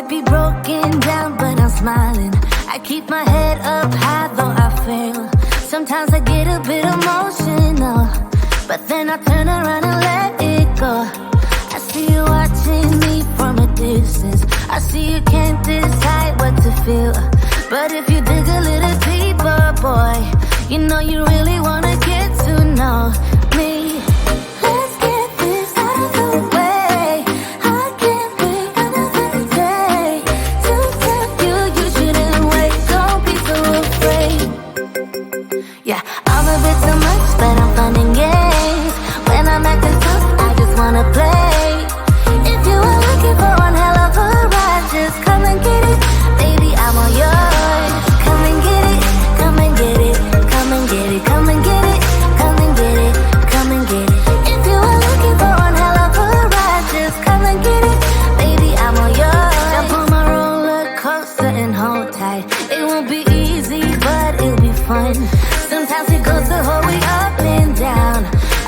might be broken down, but I'm smiling. I keep my head up high, though I fail. Sometimes I get a bit emotional, but then I turn around and let it go. I see you watching me from a distance. I see you can't decide what feel. But if you dig a little deeper, boy, you know you really wanna get to know me. Let's get this out of the way. I can't wait another day to tell you you shouldn't wait. Don't be so afraid. Yeah, I'm a bit too much, but I'm fun and games. When I'm acting tough, I just wanna play. If you are looking for one hell of a ride, just come and get it. Baby, I'm all yours. Come and get it, come and get it, come and get it, come and get it, come and get it, come and get it. If you are looking for one hell of a ride, just come and get it. Baby, I'm all yours. Jump on my roller coaster and hold tight. It won't be easy, but it'll be fun. Sometimes it goes the whole way up and down.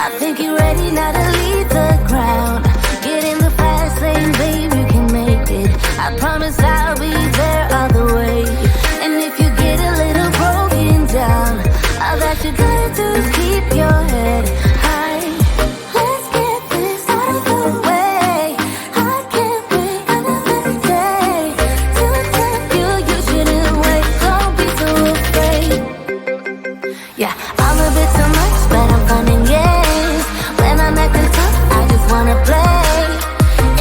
I think you're ready now to leave the ground. Get in the fast lane, babe, you can make it. I promise I'll be there all the way. And if you get a little broken down, all that you gotta do is keep your head high. Let's get this out of the way. I can't wait another day to tell you you shouldn't wait. Don't be so afraid. Yeah, I'm a bit too much, but I'm fun and games. When I'm acting tough, I just wanna play.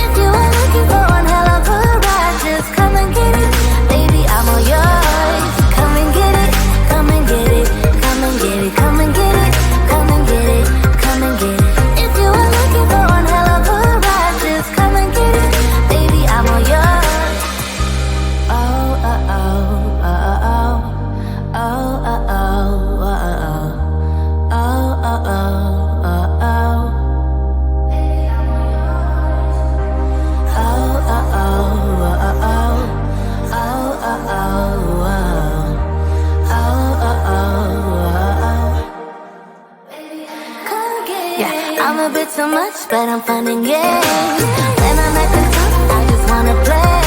If you are looking for one hell of a ride, just come and get it. Baby, I'm all yours. Come and get it, come and get it, come and get it, come and get it, come and get it, come and get it. If you are looking for one hell of a ride, just come and get it. Baby, I'm all yours. Oh, oh, oh, oh, oh, oh, oh, oh, oh, oh, oh, oh, oh, oh. Yeah, I'm a bit too much, but I'm fun and games. When I'm acting tough, I just wanna play.